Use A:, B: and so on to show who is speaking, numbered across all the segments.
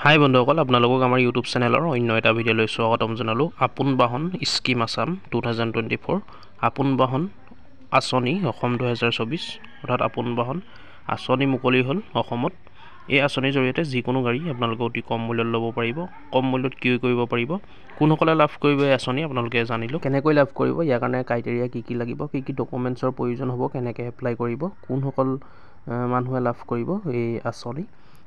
A: হাই বন্ধুসকল, আপোনালোকক আমাৰ ইউটিউব চেনেলৰ অন্য এটা ভিডিঅ'লৈ স্বাগতম জনালোঁ। আপোন বাহন স্কিম আছাম 2024, আপোন বাহন আঁচনি অসম 2024 অৰ্থাৎ আপোন বাহন আঁচনি মুকলি হ'ল অসমত। এই আঁচনিৰ জৰিয়তে যিকোনো গাড়ী আপোনালোকে অতি কম মূল্যত ল'ব পাৰিব। কম মূল্যত ক্ৰয় কৰিব পাৰিব। কোনসকলে লাভ কৰিব এই আঁচনি আপোনালোকে জানিলোঁ। কেনেকৈ লাভ কৰিব, ইয়াৰ কাৰণে ক্ৰাইটেৰিয়া কি লাগিব, কি ডকুমেণ্টছৰ প্ৰয়োজন হ'ব, কেনেকৈ এপ্লাই কৰিব, কোনসকল মানুহে লাভ কৰিব এই আঁচনি।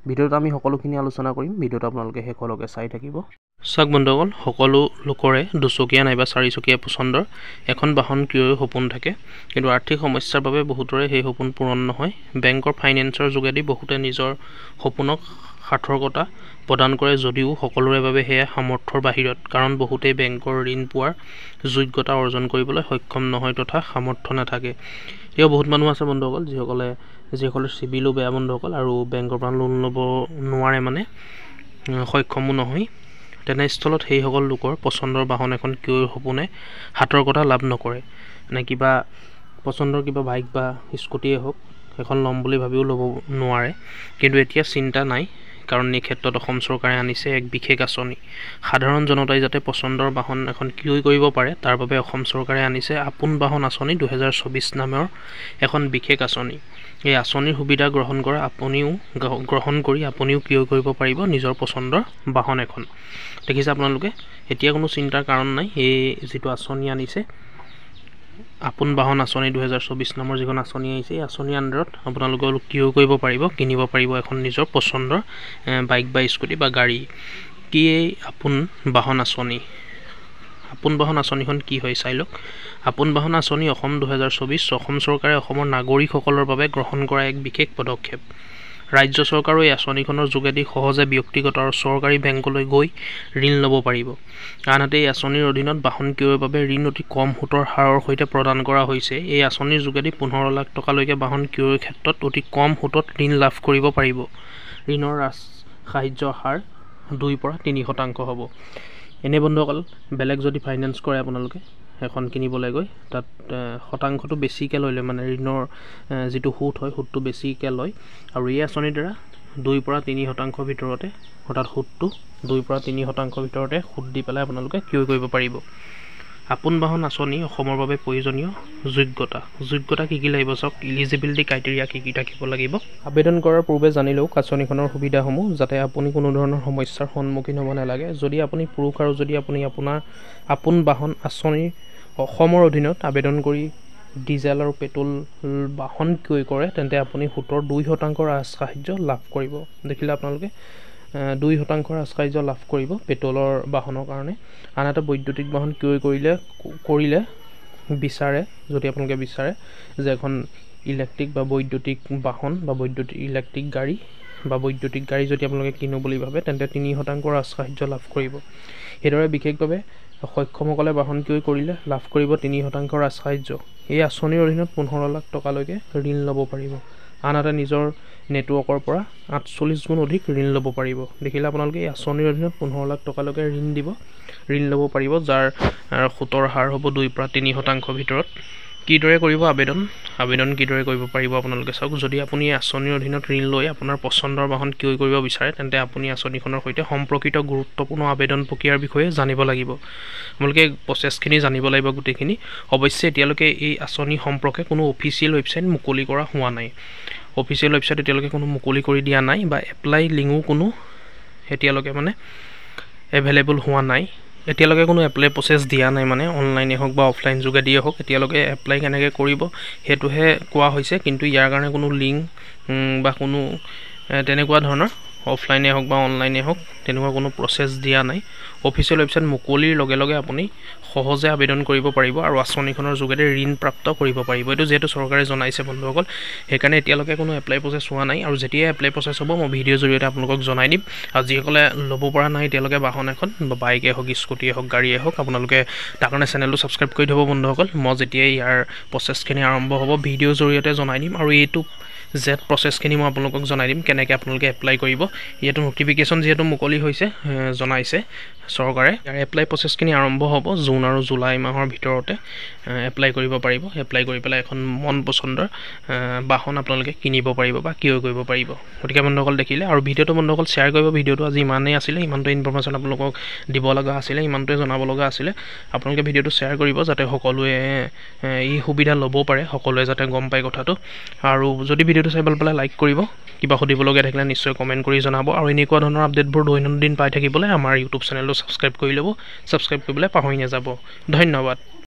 A: ভিডিঅ'ত আমি সকলোখিনি আলোচনা কৰিম। ভিডিঅ'টো আপোনালোকে শেষলৈকে চাই থাকিব। চাওক বন্ধুসকল, সকলো লোকৰে দুচকীয়া নাইবা চাৰিচকীয়া পচন্দৰ এখন বাহন ক্ৰয়ৰ সপোন থাকে, কিন্তু আৰ্থিক সমস্যাৰ বাবে বহুতৰে সেই সপোন পূৰণ নহয়। বেংকৰ ফাইনেন্সৰ যোগেদি বহুতে নিজৰ সপোনক সাৰ্থকতা প্ৰদান কৰে, যদিও সকলোৰে বাবে সেয়া সামৰ্থ্যৰ বাহিৰত, কাৰণ বহুতেই বেংকৰ ঋণ পোৱাৰ যোগ্যতা অৰ্জন কৰিবলৈ সক্ষম নহয় তথা সামৰ্থ্য নাথাকে। এতিয়াও বহুত মানুহ আছে বন্ধুসকল, যিসকলৰ চিভিলো বেয়া বন্ধুসকল, আৰু বেংকৰ পৰা লোন ল'ব নোৱাৰে, মানে সক্ষমো নহয়। তেনেস্থলত সেইসকল লোকৰ পচন্দৰ বাহন এখন ক্ৰয়ৰ সপোনে হাতৰ কথা লাভ নকৰে। মানে পচন্দৰ কিবা বাইক বা স্কুটিয়ে হওক এখন ল'ম বুলি ভাবিও ল'ব নোৱাৰে। কিন্তু এতিয়া চিন্তা নাই, কাৰণ এই ক্ষেত্ৰত অসম চৰকাৰে আনিছে এক বিশেষ আঁচনি। সাধাৰণ জনতাই যাতে পচন্দৰ বাহন এখন ক্ৰয় কৰিব পাৰে, তাৰ বাবে অসম চৰকাৰে আনিছে আপোন বাহন আঁচনি 2024 নামৰ এখন বিশেষ আঁচনি। এই আঁচনিৰ সুবিধা গ্ৰহণ কৰি আপুনিও ক্ৰয় কৰিব পাৰিব নিজৰ পচন্দৰ বাহন এখন। দেখিছে আপোনালোকে, এতিয়া কোনো চিন্তাৰ কাৰণ নাই। এই যিটো আঁচনি আনিছে, আপোন বাহন আঁচনি 2024 নামৰ যিখন আঁচনি আহিছে, এই আঁচনিৰ আণ্ডাৰত আপোনালোকে ক্ৰয় কৰিব পাৰিব, কিনিব পাৰিব এখন নিজৰ পচন্দৰ বাইক বা স্কুটি বা গাড়ী। কি এই আপোন বাহন আঁচনি? আপোন বাহন আঁচনিখন কি হয় চাই লওক। আপোন বাহন আঁচনি অসম 2024 অসম চৰকাৰে অসমৰ নাগৰিকসকলৰ বাবে গ্ৰহণ কৰা এক বিশেষ পদক্ষেপ। ৰাজ্য চৰকাৰো এই আঁচনিখনৰ যোগেদি সহজে ব্যক্তিগত আৰু চৰকাৰী বেংকলৈ গৈ ঋণ ল'ব পাৰিব। আনহাতে এই আঁচনিৰ অধীনত বাহন ক্ৰয়ৰ বাবে ঋণ অতি কম সুতৰ হাৰৰ সৈতে প্ৰদান কৰা হৈছে। এই আঁচনিৰ যোগেদি 15 লাখ টকালৈকে বাহন ক্ৰয়ৰ ক্ষেত্ৰত অতি কম সুতত ঋণ লাভ কৰিব পাৰিব। ঋণৰ সাহায্য হাৰ 2 পৰা 3% হ'ব। এনে বন্ধুসকল, বেলেগ যদি ফাইনেন্স কৰে আপোনালোকে এখন কিনিবলৈ গৈ, তাত শতাংশটো বেছিকৈ লৈ লয়, মানে ঋণৰ যিটো সুত হয় সুতটো বেছিকৈ লয়। আৰু এই আঁচনিৰ দ্বাৰা 2 পৰা 3% ভিতৰতে, অৰ্থাৎ সুতটো 2 পৰা 3% ভিতৰতে সুত দি পেলাই আপোনালোকে ক্ৰয় কৰিব পাৰিব। আপোন বাহন আঁচনি অসমৰ বাবে প্ৰয়োজনীয় যোগ্যতা কি লাগিব চাওক। ইলিজিবিলিটি ক্ৰাইটেৰিয়া কি থাকিব লাগিব। আবেদন কৰাৰ পূৰ্বে জানি লওক আঁচনিখনৰ সুবিধাসমূহ, যাতে আপুনি কোনো ধৰণৰ সমস্যাৰ সন্মুখীন হ'ব নালাগে। যদি আপুনি পুৰুষ আৰু যদি আপুনি আপোনাৰ আপোন বাহন আঁচনিৰ অসমৰ অধীনত আবেদন কৰি ডিজেল আৰু পেট্ৰল বাহন ক্ৰয় কৰে, তেন্তে আপুনি সুতৰ 2% ৰাজসাহায্য লাভ কৰিব। দেখিলে আপোনালোকে 2% ৰাজসাহায্য লাভ কৰিব পেট্ৰলৰ বাহনৰ কাৰণে। আনহাতে বৈদ্যুতিক বাহন ক্ৰয় কৰিলে বিচাৰে, যদি আপোনালোকে বিচাৰে যে এখন ইলেক্ট্ৰিক বা বৈদ্যুতিক বাহন বা ইলেক্ট্ৰিক গাড়ী যদি আপোনালোকে কিনো বুলি ভাবে, তেন্তে 3% ৰাজসাহায্য লাভ কৰিব। সেইদৰে বিশেষভাৱে সক্ষমসকলে বাহন ক্ৰয় কৰিলে লাভ কৰিব 3% ৰাজসাহায্য। এই আঁচনিৰ অধীনত 15 লাখ টকালৈকে ঋণ ল'ব পাৰিব। আনহাতে নিজৰ নেটৱৰ্কৰ পৰা 48 গুণ অধিক ঋণ ল'ব পাৰিব। দেখিলে আপোনালোকে এই আঁচনিৰ অধীনত 15 লাখ টকালৈকে ঋণ ল'ব পাৰিব, যাৰ সুতৰ হাৰ হ'ব 2 পৰা 3% ভিতৰত। কিদৰে কৰিব আবেদন কিদৰে কৰিব পাৰিব আপোনালোকে চাওক। যদি আপুনি এই আঁচনিৰ অধীনত ঋণ লৈ আপোনাৰ পচন্দৰ বাহন ক্ৰয় কৰিব বিচাৰে, তেন্তে আপুনি আঁচনিখনৰ সৈতে সম্পৰ্কিত গুৰুত্বপূৰ্ণ আবেদন প্ৰক্ৰিয়াৰ বিষয়ে জানিব লাগিব। আপোনালোকে প্ৰচেছখিনি জানিব লাগিব গোটেইখিনি। অৱশ্যে এতিয়ালৈকে এই আঁচনি সম্পৰ্কে কোনো অফিচিয়েল ৱেবছাইট মুকলি কৰা হোৱা নাই। অফিচিয়েল ৱেবছাইট এতিয়ালৈকে কোনো মুকলি কৰি দিয়া নাই, বা এপ্লাই লিংকো কোনো এতিয়ালৈকে মানে এভেইলেবল হোৱা নাই। এতিয়ালৈকে কোনো এপ্লাই প্ৰচেছ দিয়া নাই, মানে অনলাইনে হওক বা অফলাইন যোগেদিয়ে হওক। এতিয়ালৈকে এপ্লাই কেনেকৈ কৰিব সেইটোহে কোৱা হৈছে, কিন্তু ইয়াৰ কাৰণে কোনো লিংক বা কোনো তেনেকুৱা ধৰণৰ অফলাইনে হওক বা অনলাইনে হওক তেনেকুৱা কোনো প্ৰচেছ দিয়া নাই। অফিচিয়েল ৱেবছাইট মুকলিৰ লগে লগে আপুনি সহজে আবেদন কৰিব পাৰিব আৰু আঁচনিখনৰ যোগেদি ঋণ প্ৰাপ্ত কৰিব পাৰিব। এইটো যিহেতু চৰকাৰে জনাইছে বন্ধুসকল, সেইকাৰণে এতিয়ালৈকে কোনো এপ্লাই প্ৰচেছ হোৱা নাই। আৰু যেতিয়াই এপ্লাই প্ৰচেছ হ'ব মই ভিডিঅ'ৰ জৰিয়তে আপোনালোকক জনাই দিম। আৰু যিসকলে ল'ব পৰা নাই এতিয়ালৈকে বাহন এখন, বা বাইকে হওক, স্কুটিয়ে হওক, গাড়ীয়ে হওক, আপোনালোকে তাৰ কাৰণে চেনেলটো ছাবস্ক্ৰাইব কৰি থ'ব বন্ধুসকল। মই যেতিয়াই ইয়াৰ প্ৰচেছখিনি আৰম্ভ হ'ব ভিডিঅ'ৰ জৰিয়তে জনাই দিম। আৰু এইটো প্ৰচেছখিনি মই আপোনালোকক জনাই দিম, কেনেকৈ আপোনালোকে এপ্লাই কৰিব। ইয়াতো নটিফিকেশ্যন যিহেতু মুকলি হৈছে জনাইছে চৰকাৰে। ইয়াৰ এপ্লাই প্ৰচেছখিনি আৰম্ভ হ'ব জুন আৰু জুলাই মাহৰ ভিতৰতে এপ্লাই কৰিব পাৰিব। এপ্লাই কৰি পেলাই এখন মন পচন্দৰ বাহন আপোনালোকে কিনিব পাৰিব বা ক্ৰয় কৰিব পাৰিব। গতিকে বন্ধুসকল দেখিলে, আৰু ভিডিঅ'টো বন্ধুসকল শ্বেয়াৰ কৰিব। ভিডিঅ'টো আজি ইমানেই আছিলে, ইমানটো ইনফৰমেশ্যন আপোনালোকক দিব লগা আছিলে, ইমানটোৱে জনাব লগা আছিলে। আপোনালোকে ভিডিঅ'টো শ্বেয়াৰ কৰিব যাতে সকলোৱে এই সুবিধা ল'ব পাৰে, সকলোৱে যাতে গম পায় কথাটো। আৰু যদি ভিডিঅ'টো চাই ভাল পালে লাইক কৰিব, কিবা সুধিবলগীয়া থাকিলে নিশ্চয় কমেণ্ট কৰি জনাব। আৰু এনেকুৱা ধৰণৰ আপডেটবোৰ দৈনন্দিন পাই থাকিবলৈ আমাৰ ইউটিউব চেনেলটো ছাবস্ক্ৰাইব কৰি ল'ব। ছাবস্ক্ৰাইব কৰিবলৈ পাহৰি নাযাব। ধন্যবাদ।